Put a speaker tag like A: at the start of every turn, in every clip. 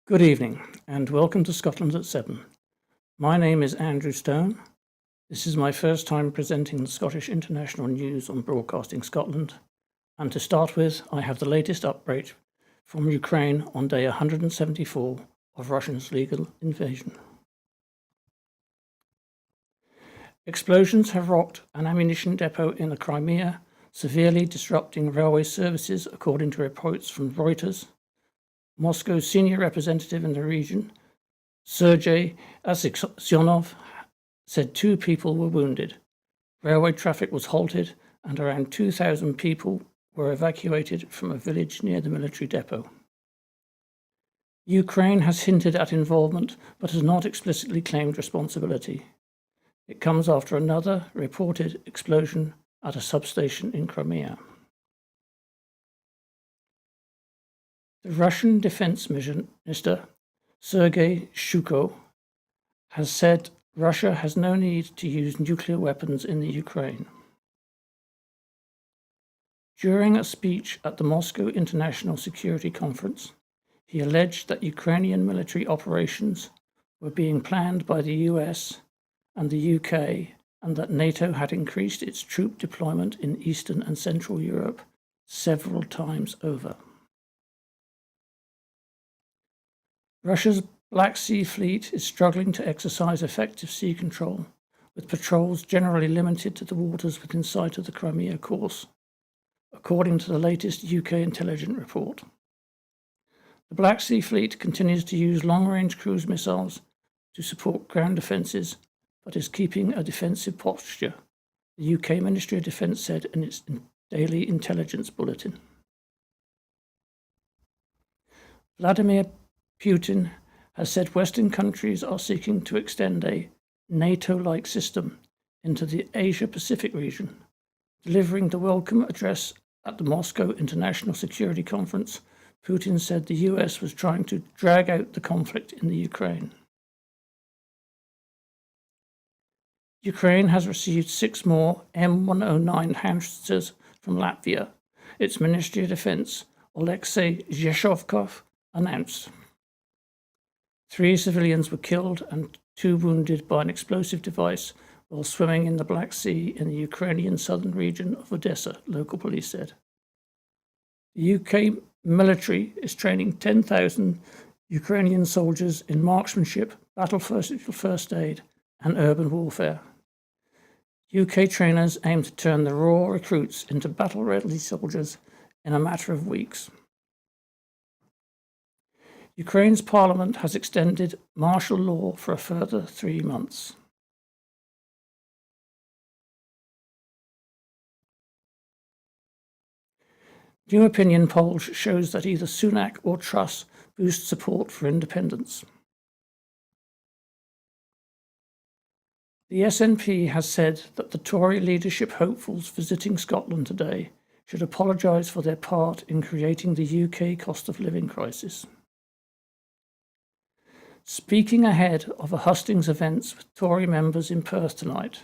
A: Good evening and welcome to Scotland at 7. My name is Andrew Stone. This is my first time presenting the Scottish International News on Broadcasting Scotland, and to start with, I have the latest update from Ukraine on day 174 of Russia's legal invasion. Explosions have rocked an ammunition depot in the Crimea, severely disrupting railway services, according to reports from Reuters. Moscow's senior representative in the region, Sergei Aksyonov, said 2 people were wounded. Railway traffic was halted and around 2,000 people were evacuated from a village near the military depot. Ukraine has hinted at involvement but has not explicitly claimed responsibility. It comes after another reported explosion at a substation in Crimea. The Russian Defense Minister, Sergei Shoigu, has said Russia has no need to use nuclear weapons in the Ukraine. During a speech at the Moscow International Security Conference, he alleged that Ukrainian military operations were being planned by the US and the UK, and that NATO had increased its troop deployment in Eastern and Central Europe several times over. Russia's Black Sea Fleet is struggling to exercise effective sea control, with patrols generally limited to the waters within sight of the Crimea course, according to the latest UK intelligence report. The Black Sea Fleet continues to use long-range cruise missiles to support ground defences, but is keeping a defensive posture, the UK Ministry of Defence said in its daily intelligence bulletin. Vladimir Putin has said Western countries are seeking to extend a NATO-like system into the Asia-Pacific region. Delivering the welcome address at the Moscow International Security Conference, Putin said the US was trying to drag out the conflict in the Ukraine. Ukraine has received 6 more M109 howitzers from Latvia, its Ministry of Defence, Alexei Zheshovkov, announced. 3 civilians were killed and 2 wounded by an explosive device while swimming in the Black Sea in the Ukrainian southern region of Odessa, local police said. The UK military is training 10,000 Ukrainian soldiers in marksmanship, battle first aid, and urban warfare. UK trainers aim to turn the raw recruits into battle-ready soldiers in a matter of weeks. Ukraine's parliament has extended martial law for a further 3 months. New opinion polls shows that either Sunak or Truss boost support for independence. The SNP has said that the Tory leadership hopefuls visiting Scotland today should apologise for their part in creating the UK cost of living crisis. Speaking ahead of a hustings events with Tory members in Perth tonight,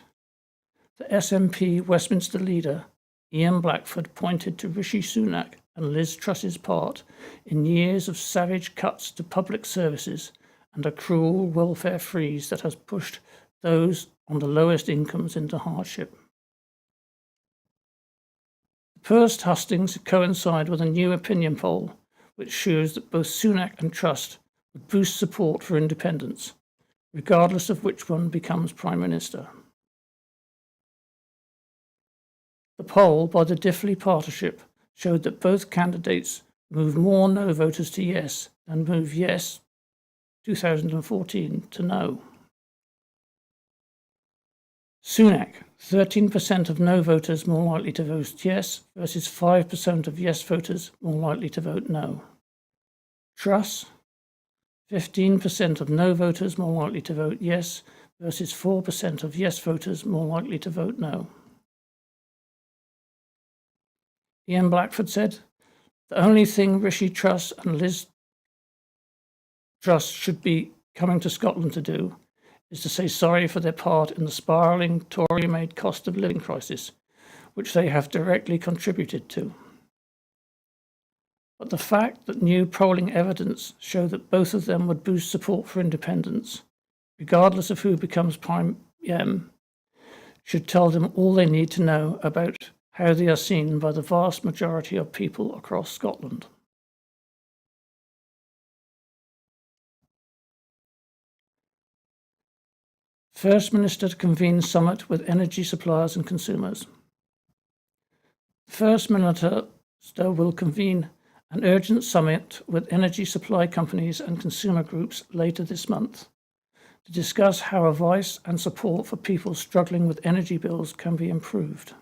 A: the SNP Westminster leader, Ian Blackford, pointed to Rishi Sunak and Liz Truss's part in years of savage cuts to public services and a cruel welfare freeze that has pushed those on the lowest incomes into hardship. The Perth hustings coincide with a new opinion poll which shows that both Sunak and Truss would boost support for independence, regardless of which one becomes Prime Minister. The poll by the Diffley Partnership showed that both candidates move more no voters to yes than move yes 2014 to no. Sunak, 13% of no voters more likely to vote yes versus 5% of yes voters more likely to vote no. Truss, 15% of no voters more likely to vote yes versus 4% of yes voters more likely to vote no. Ian Blackford said, the only thing Rishi Truss and Liz Truss should be coming to Scotland to do is to say sorry for their part in the spiralling Tory-made cost of living crisis, which they have directly contributed to. but the fact that new polling evidence showed that both of them would boost support for independence, regardless of who becomes Prime PM, should tell them all they need to know about how they are seen by the vast majority of people across Scotland. First Minister to convene summit with energy suppliers and consumers. First Minister will convene an urgent summit with energy supply companies and consumer groups later this month to discuss how advice and support for people struggling with energy bills can be improved.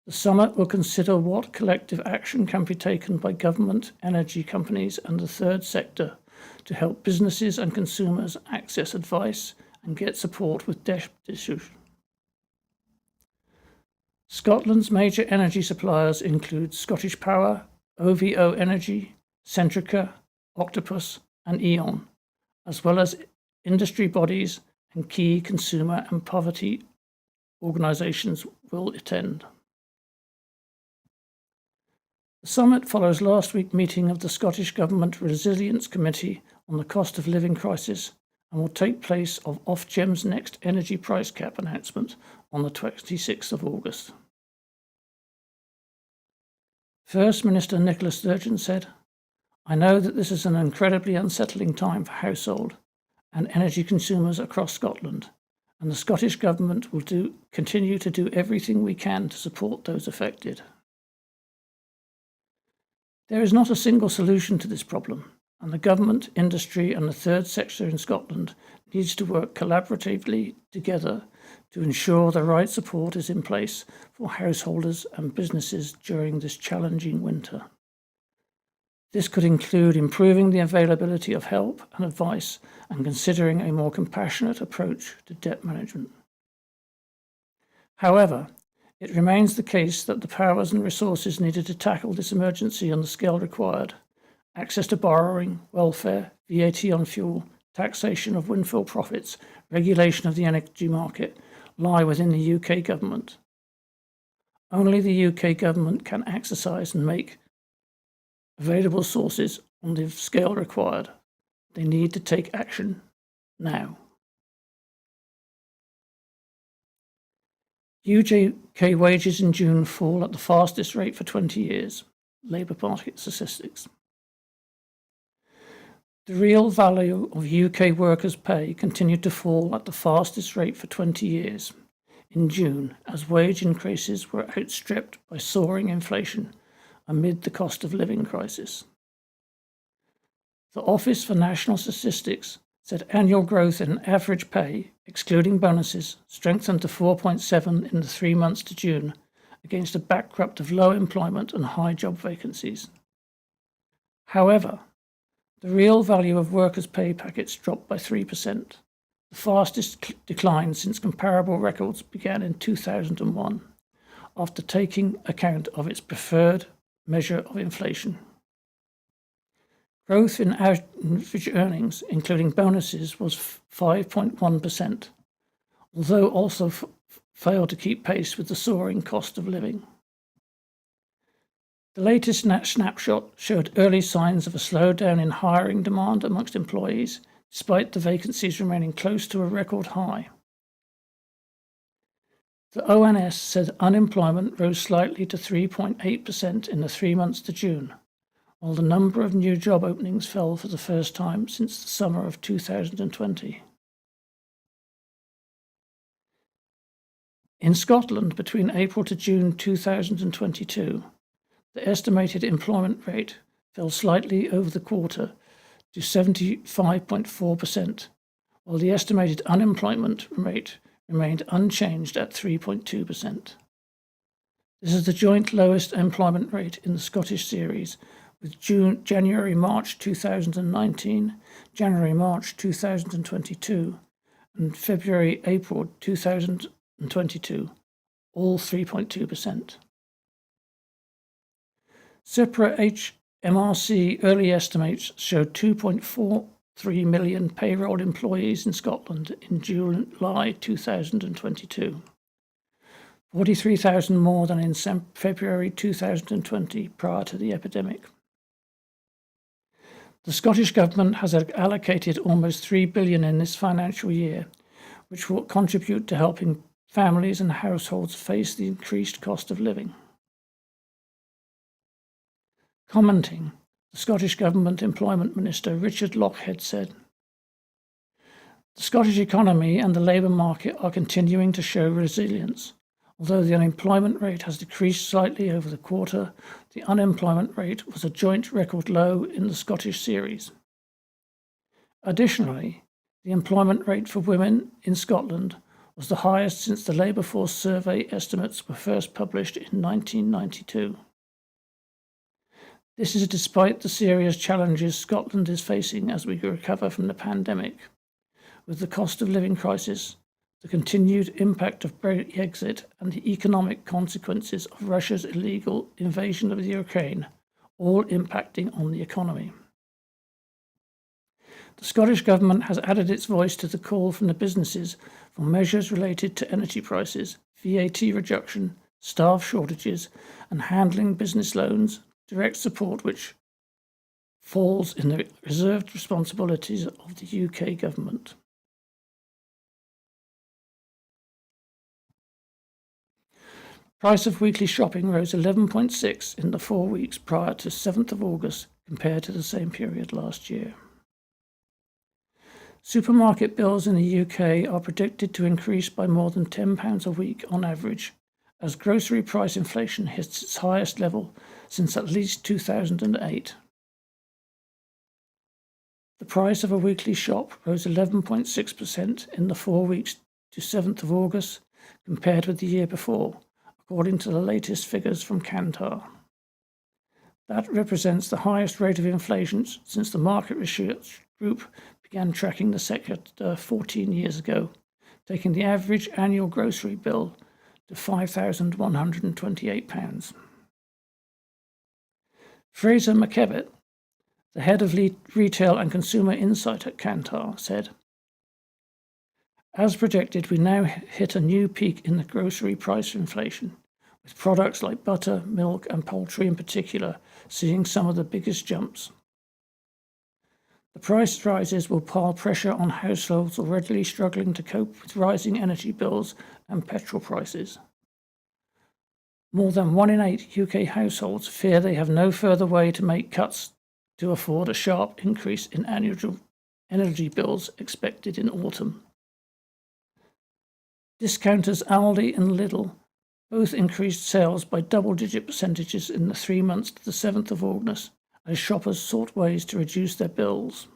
A: The summit will consider what collective action can be taken by government, energy companies and the third sector to help businesses and consumers access advice and get support with debt issues. Scotland's major energy suppliers include Scottish Power, OVO Energy, Centrica, Octopus and E.ON, as well as industry bodies and key consumer and poverty organisations will attend. The summit follows last week's meeting of the Scottish Government Resilience Committee on the cost of living crisis and will take place of Ofgem's next energy price cap announcement on the 26th of August. First Minister Nicola Sturgeon said, "I know that this is an incredibly unsettling time for household and energy consumers across Scotland, and the Scottish Government will continue to do everything we can to support those affected. There is not a single solution to this problem, and the government, industry and the third sector in Scotland needs to work collaboratively together to ensure the right support is in place for householders and businesses during this challenging winter. This could include improving the availability of help and advice and considering a more compassionate approach to debt management. However, it remains the case that the powers and resources needed to tackle this emergency on the scale required, access to borrowing, welfare, VAT on fuel, taxation of windfall profits, regulation of the energy market, lie within the UK government. Only the UK government can exercise and make available sources on the scale required. They need to take action now. UK wages in June fall at the fastest rate for 20 years. Labour Party statistics. The real value of UK workers' pay continued to fall at the fastest rate for 20 years in June as wage increases were outstripped by soaring inflation amid the cost of living crisis. The Office for National Statistics said annual growth in average pay, excluding bonuses, strengthened to 4.7 in the 3 months to June against a backdrop of low employment and high job vacancies. However, the real value of workers' pay packets dropped by 3%, the fastest decline since comparable records began in 2001, after taking account of its preferred measure of inflation. Growth in average earnings, including bonuses, was 5.1%, although also failed to keep pace with the soaring cost of living. The latest snapshot showed early signs of a slowdown in hiring demand amongst employees, despite the vacancies remaining close to a record high. The ONS said unemployment rose slightly to 3.8% in the 3 months to June, while the number of new job openings fell for the first time since the summer of 2020. In Scotland, between April to June 2022, the estimated employment rate fell slightly over the quarter to 75.4%, while the estimated unemployment rate remained unchanged at 3.2%. This is the joint lowest employment rate in the Scottish series, with January-March 2019, January-March 2022, and February-April 2022, all 3.2%. CIPRA HMRC early estimates showed 2.43 million payroll employees in Scotland in July 2022. 43,000 more than in February 2020 prior to the epidemic. The Scottish Government has allocated almost $3 billion in this financial year, which will contribute to helping families and households face the increased cost of living. Commenting, the Scottish Government Employment Minister Richard Lochhead said, "The Scottish economy and the labour market are continuing to show resilience. Although the unemployment rate has decreased slightly over the quarter, the unemployment rate was a joint record low in the Scottish series. Additionally, the employment rate for women in Scotland was the highest since the Labour Force Survey estimates were first published in 1992. This is despite the serious challenges Scotland is facing as we recover from the pandemic, with the cost of living crisis, the continued impact of Brexit, and the economic consequences of Russia's illegal invasion of Ukraine, all impacting on the economy. The Scottish Government has added its voice to the call from the businesses for measures related to energy prices, VAT reduction, staff shortages, and handling business loans, direct support which falls in the reserved responsibilities of the UK Government. Price of weekly shopping rose 11.6% in the 4 weeks prior to 7th of August compared to the same period last year. Supermarket bills in the UK are predicted to increase by more than £10 a week on average, as grocery price inflation hits its highest level since at least 2008. The price of a weekly shop rose 11.6% in the 4 weeks to 7th of August compared with the year before, according to the latest figures from Kantar. That represents the highest rate of inflation since the market research group began tracking the sector 14 years ago, taking the average annual grocery bill to £5,128. Fraser McKevitt, the head of Retail and Consumer Insight at Kantar, said, "As projected, we now hit a new peak in the grocery price inflation, with products like butter, milk, and poultry in particular seeing some of the biggest jumps. The price rises will pile pressure on households already struggling to cope with rising energy bills and petrol prices. More than 1 in 8 UK households fear they have no further way to make cuts to afford a sharp increase in annual energy bills expected in autumn." Discounters Aldi and Lidl both increased sales by double-digit percentages in the 3 months to the 7th of August as shoppers sought ways to reduce their bills.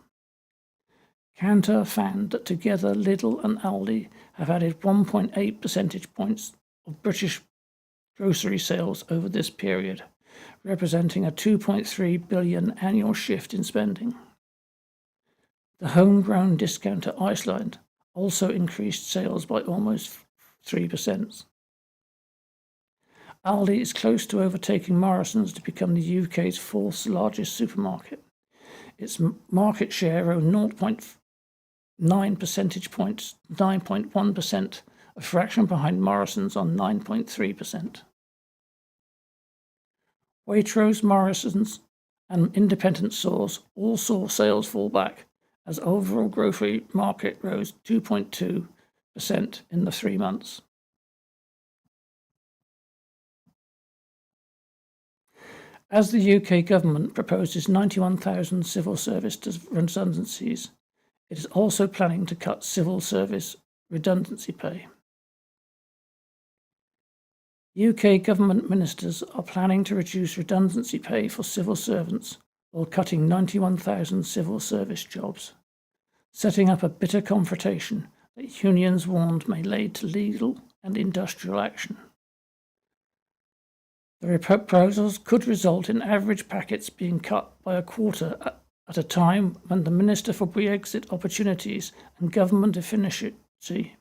A: Kantar found that together Lidl and Aldi have added 1.8 percentage points of British grocery sales over this period, representing a £2.3 billion annual shift in spending. The homegrown discounter Iceland also increased sales by almost 3%. Aldi is close to overtaking Morrisons to become the UK's 4th largest supermarket. Its market share rose 0.9 percentage points, 9.1%, a fraction behind Morrisons on 9.3%. Waitrose, Morrisons, and independent stores all saw sales fall back as overall grocery market rose 2.2% in the 3 months. As the UK Government proposes 91,000 civil service redundancies, it is also planning to cut civil service redundancy pay. UK Government ministers are planning to reduce redundancy pay for civil servants while cutting 91,000 civil service jobs, setting up a bitter confrontation that unions warned may lead to legal and industrial action. The proposals could result in average packets being cut by a quarter at a time when the Minister for Brexit Opportunities and Government Efficiency,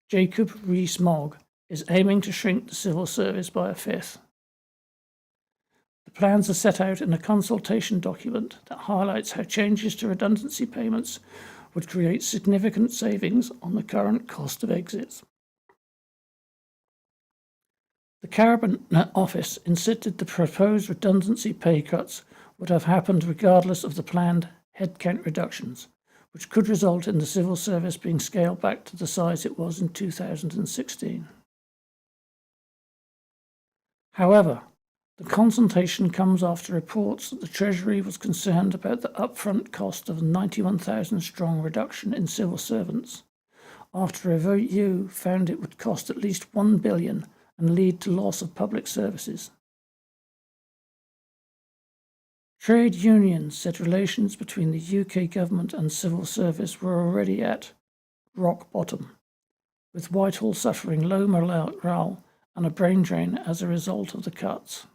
A: Jacob Rees-Mogg, is aiming to shrink the civil service by a fifth. The plans are set out in a consultation document that highlights how changes to redundancy payments would create significant savings on the current cost of exits. The Cabinet Office insisted the proposed redundancy pay cuts would have happened regardless of the planned headcount reductions, which could result in the civil service being scaled back to the size it was in 2016. However, the consultation comes after reports that the Treasury was concerned about the upfront cost of a 91,000-strong reduction in civil servants, after a review found it would cost at least $1 billion and lead to loss of public services. Trade unions said relations between the UK government and civil service were already at rock bottom, with Whitehall suffering low morale and a brain drain as a result of the cuts.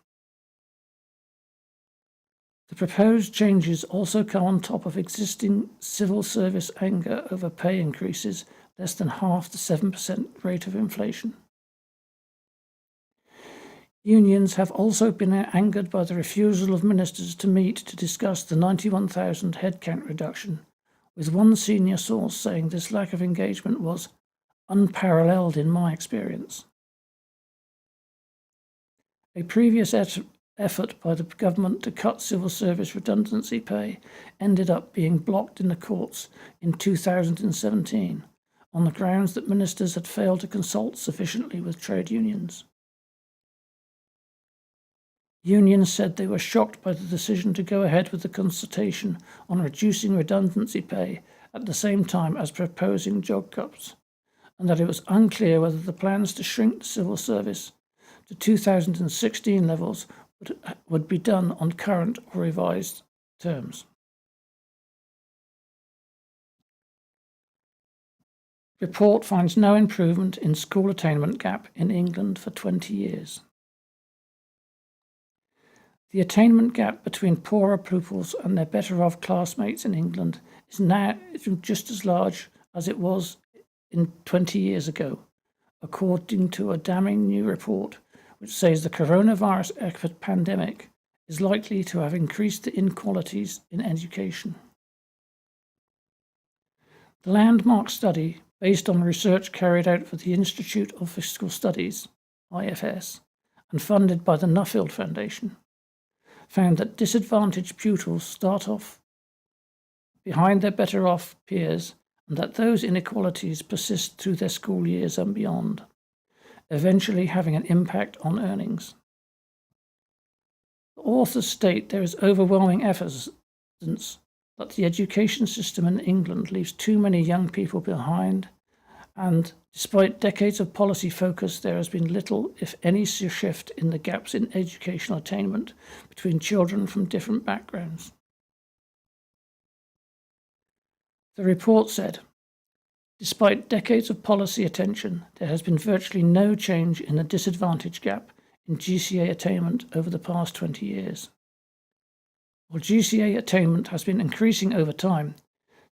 A: The proposed changes also come on top of existing civil service anger over pay increases less than half the 7% rate of inflation. Unions have also been angered by the refusal of ministers to meet to discuss the 91,000 headcount reduction, with one senior source saying this lack of engagement was unparalleled in my experience. A previous effort by the government to cut civil service redundancy pay ended up being blocked in the courts in 2017 on the grounds that ministers had failed to consult sufficiently with trade unions. Unions said they were shocked by the decision to go ahead with the consultation on reducing redundancy pay at the same time as proposing job cuts, and that it was unclear whether the plans to shrink the civil service to 2016 levels would be done on current or revised terms. Report finds no improvement in school attainment gap in England for 20 years. The attainment gap between poorer pupils and their better-off classmates in England is now just as large as it was 20 years ago, according to a damning new report which says the coronavirus pandemic is likely to have increased the inequalities in education. The landmark study, based on research carried out for the Institute of Fiscal Studies, IFS, and funded by the Nuffield Foundation, found that disadvantaged pupils start off behind their better-off peers and that those inequalities persist through their school years and beyond, eventually having an impact on earnings. The authors state there is overwhelming evidence that the education system in England leaves too many young people behind, and despite decades of policy focus, there has been little, if any, shift in the gaps in educational attainment between children from different backgrounds. The report said, despite decades of policy attention, there has been virtually no change in the disadvantage gap in GCSE attainment over the past 20 years. While GCSE attainment has been increasing over time,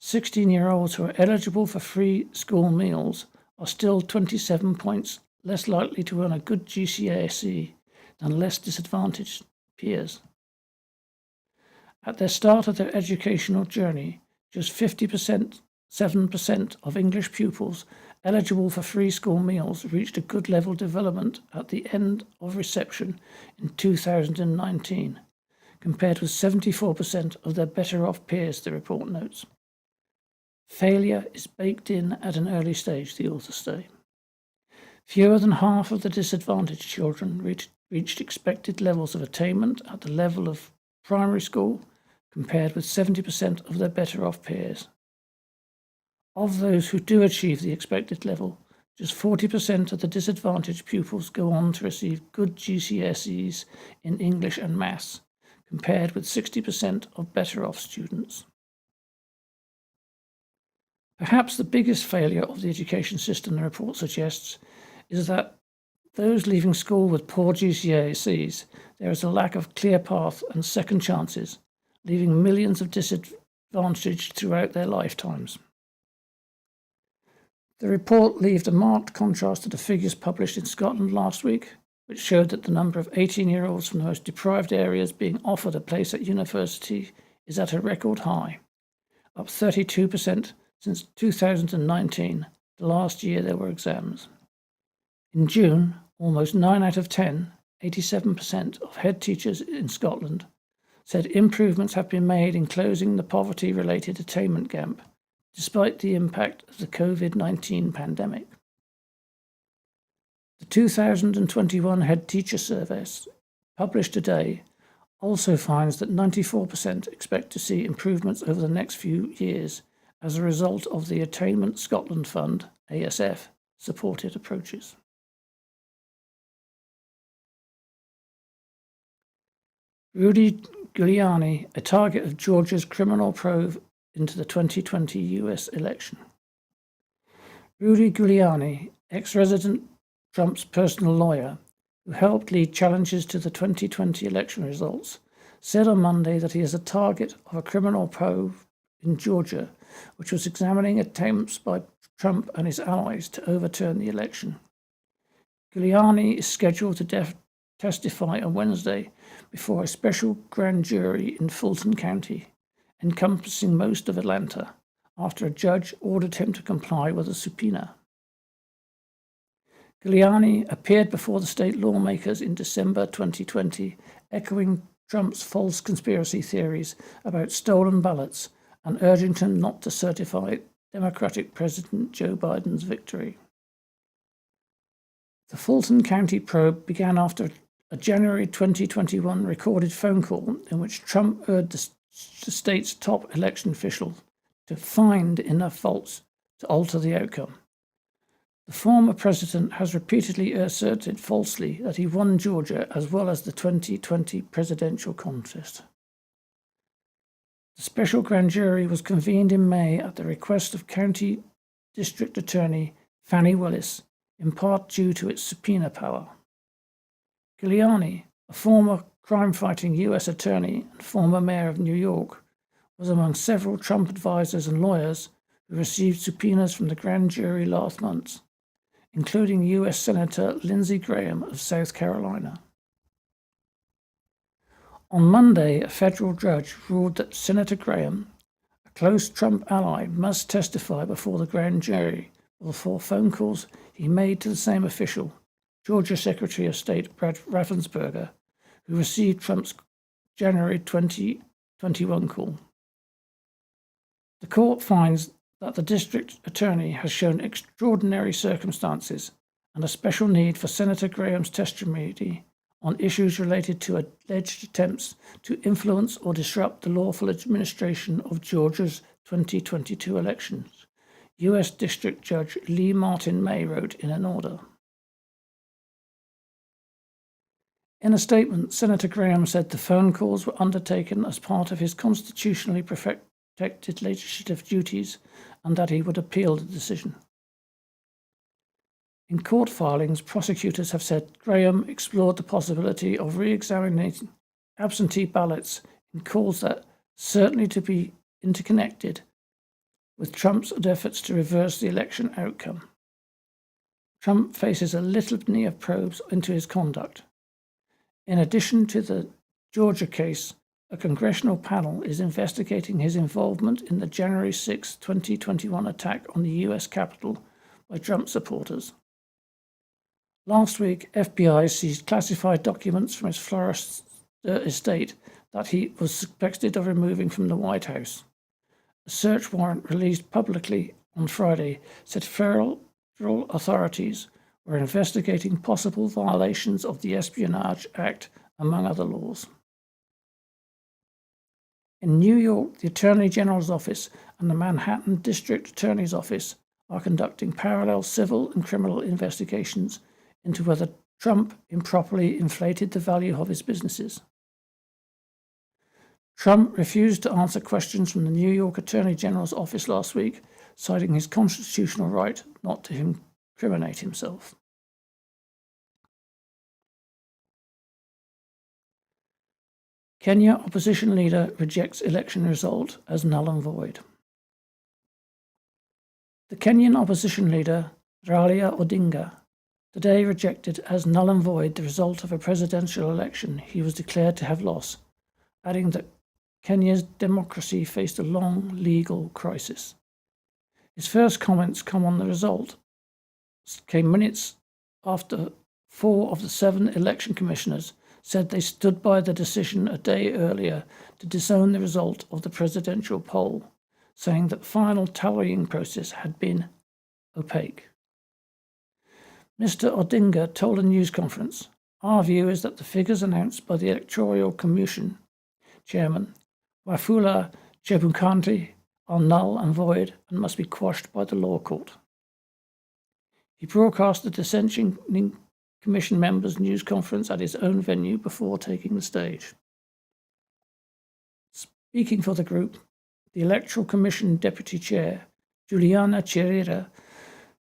A: 16-year-olds who are eligible for free school meals are still 27 points less likely to earn a good GCSE than less disadvantaged peers. At their start of their educational journey, just 7% of English pupils eligible for free school meals reached a good level of development at the end of reception in 2019, compared with 74% of their better-off peers, the report notes. Failure is baked in at an early stage, the authors say. Fewer than half of the disadvantaged children reached expected levels of attainment at the level of primary school, compared with 70% of their better-off peers. Of those who do achieve the expected level, just 40% of the disadvantaged pupils go on to receive good GCSEs in English and Maths, compared with 60% of better-off students. Perhaps the biggest failure of the education system, the report suggests, is that those leaving school with poor GCSEs, there is a lack of clear path and second chances, leaving millions of disadvantaged throughout their lifetimes. The report left a marked contrast to the figures published in Scotland last week, which showed that the number of 18-year-olds from the most deprived areas being offered a place at university is at a record high, up 32% since 2019, the last year there were exams. In June, almost 9 out of 10, 87% of head teachers in Scotland said improvements have been made in closing the poverty-related attainment gap, despite the impact of the COVID-19 pandemic. The 2021 Head Teacher Survey, published today, also finds that 94% expect to see improvements over the next few years as a result of the Attainment Scotland Fund, ASF, supported approaches. Rudy Giuliani, a target of Georgia's criminal probe into the 2020 US election. Rudy Giuliani, ex-resident Trump's personal lawyer, who helped lead challenges to the 2020 election results, said on Monday that he is a target of a criminal probe in Georgia, which was examining attempts by Trump and his allies to overturn the election. Giuliani is scheduled to testify on Wednesday before a special grand jury in Fulton County, encompassing most of Atlanta, after a judge ordered him to comply with a subpoena. Giuliani appeared before the state lawmakers in December 2020, echoing Trump's false conspiracy theories about stolen ballots and urging him not to certify Democratic President Joe Biden's victory. The Fulton County probe began after a January 2021 recorded phone call in which Trump urged the state's top election official to find enough votes to alter the outcome. The former president has repeatedly asserted falsely that he won Georgia as well as the 2020 presidential contest. The special grand jury was convened in May at the request of County District Attorney Fani Willis, in part due to its subpoena power. Giuliani, a former crime-fighting U.S. attorney and former mayor of New York, was among several Trump advisors and lawyers who received subpoenas from the grand jury last month, including U.S. Senator Lindsey Graham of South Carolina. On Monday, a federal judge ruled that Senator Graham, a close Trump ally, must testify before the grand jury for phone calls he made to the same official, Georgia Secretary of State Brad Raffensperger, who received Trump's January 2021 call. The court finds that the district attorney has shown extraordinary circumstances and a special need for Senator Graham's testimony on issues related to alleged attempts to influence or disrupt the lawful administration of Georgia's 2022 elections, U.S. District Judge Lee Martin May wrote in an order. In a statement, Senator Graham said the phone calls were undertaken as part of his constitutionally protected legislative duties and that he would appeal the decision. In court filings, prosecutors have said Graham explored the possibility of re-examining absentee ballots in calls that certainly to be interconnected with Trump's efforts to reverse the election outcome. Trump faces a litany of probes into his conduct. In addition to the Georgia case, a congressional panel is investigating his involvement in the January 6, 2021 attack on the U.S. Capitol by Trump supporters. Last week, FBI seized classified documents from his Florida estate that he was suspected of removing from the White House. A search warrant released publicly on Friday said federal authorities were investigating possible violations of the Espionage Act, among other laws. In New York, the Attorney General's Office and the Manhattan District Attorney's Office are conducting parallel civil and criminal investigations into whether Trump improperly inflated the value of his businesses. Trump refused to answer questions from the New York Attorney General's office last week, citing his constitutional right not to incriminate himself. Kenya opposition leader rejects election result as null and void. The Kenyan opposition leader, Raila Odinga, today rejected as null and void the result of a presidential election he was declared to have lost, adding that Kenya's democracy faced a long legal crisis. His first comments come on the result came minutes after 4 of the 7 election commissioners said they stood by the decision a day earlier to disown the result of the presidential poll, saying that the final tallying process had been opaque. Mr. Odinga told a news conference, "Our view is that the figures announced by the Electoral Commission Chairman Wafula Chebukati are null and void and must be quashed by the law court." He broadcast the dissenting Commission members' news conference at his own venue before taking the stage. Speaking for the group, the Electoral Commission Deputy Chair, Juliana Chirera,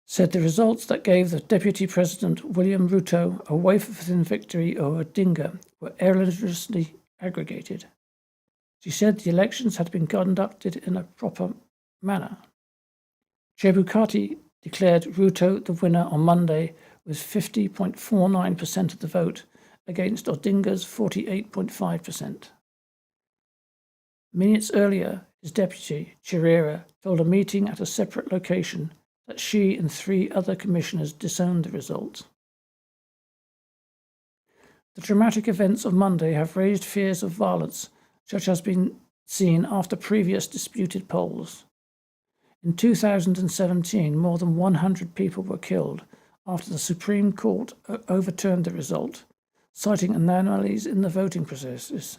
A: said the results that gave the Deputy President, William Ruto, a wafer-thin victory over Odinga were erroneously aggregated. She said the elections had been conducted in a proper manner. Chebukati declared Ruto the winner on Monday with 50.49% of the vote against Odinga's 48.5%. Minutes earlier, his deputy, Chirera, told a meeting at a separate location that she and 3 other commissioners disowned the result. The dramatic events of Monday have raised fears of violence, such as has been seen after previous disputed polls. In 2017, more than 100 people were killed after the Supreme Court overturned the result, citing anomalies in the voting processes.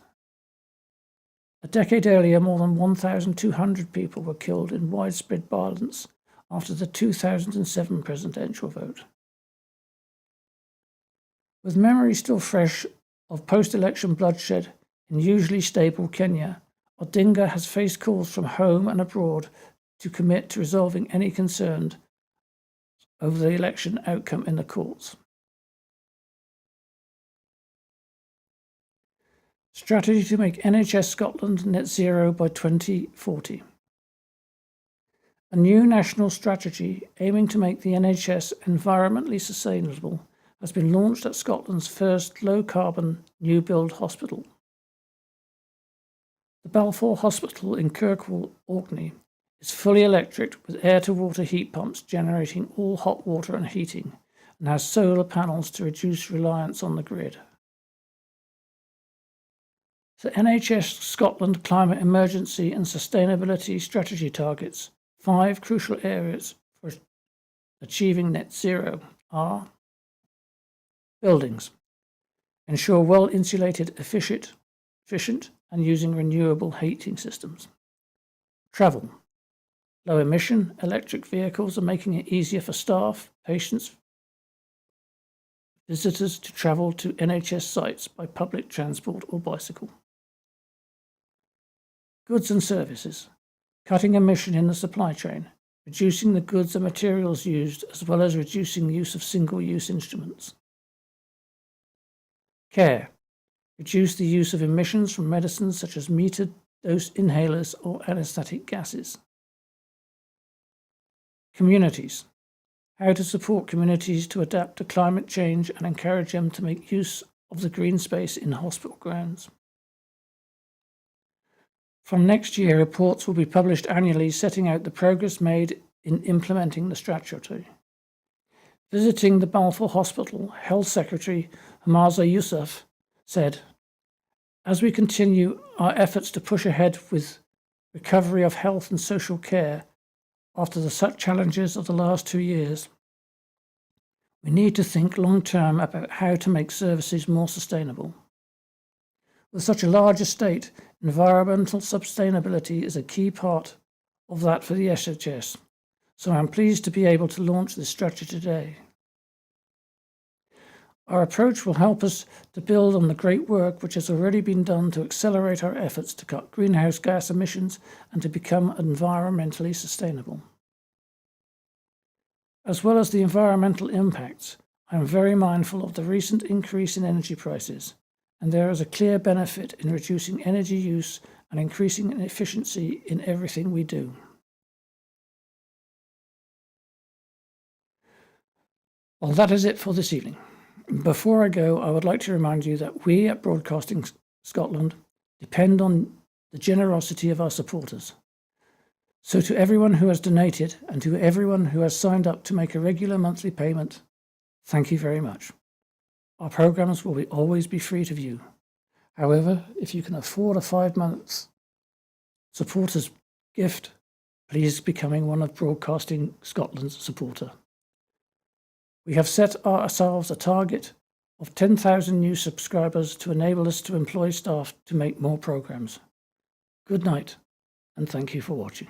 A: A decade earlier, more than 1,200 people were killed in widespread violence after the 2007 presidential vote. With memory still fresh of post-election bloodshed in usually stable Kenya, Odinga has faced calls from home and abroad to commit to resolving any concern over the election outcome in the courts. Strategy to make NHS Scotland net zero by 2040. A new national strategy aiming to make the NHS environmentally sustainable has been launched at Scotland's first low-carbon new build hospital. The Balfour Hospital in Kirkwall, Orkney, is fully electric with air-to-water heat pumps generating all hot water and heating, and has solar panels to reduce reliance on the grid. The NHS Scotland Climate Emergency and Sustainability Strategy targets 5 crucial areas for achieving net zero are: buildings, ensure well-insulated, efficient and using renewable heating systems. Travel, low-emission electric vehicles are making it easier for staff, patients, visitors to travel to NHS sites by public transport or bicycle. Goods and services, cutting emission in the supply chain, reducing the goods and materials used, as well as reducing the use of single-use instruments. Care, reduce the use of emissions from medicines such as metered dose inhalers or anesthetic gases. Communities, how to support communities to adapt to climate change and encourage them to make use of the green space in hospital grounds. From next year, reports will be published annually setting out the progress made in implementing the strategy. Visiting the Balfour Hospital, Health Secretary Hamaza Yousaf said, "As we continue our efforts to push ahead with recovery of health and social care after the such challenges of the last 2 years, we need to think long-term about how to make services more sustainable. With such a large estate, environmental sustainability is a key part of that for the SHS, so I'm pleased to be able to launch this strategy today. Our approach will help us to build on the great work which has already been done to accelerate our efforts to cut greenhouse gas emissions and to become environmentally sustainable. As well as the environmental impacts, I am very mindful of the recent increase in energy prices, and there is a clear benefit in reducing energy use and increasing efficiency in everything we do." Well, that is it for this evening. Before I go, I would like to remind you that we at Broadcasting Scotland depend on the generosity of our supporters. So to everyone who has donated and to everyone who has signed up to make a regular monthly payment, thank you very much. Our programs will always be free to view. However, if you can afford a 5-month supporters gift, please becoming one of Broadcasting Scotland's supporter. We have set ourselves a target of 10,000 new subscribers to enable us to employ staff to make more programs. Good night, and thank you for watching.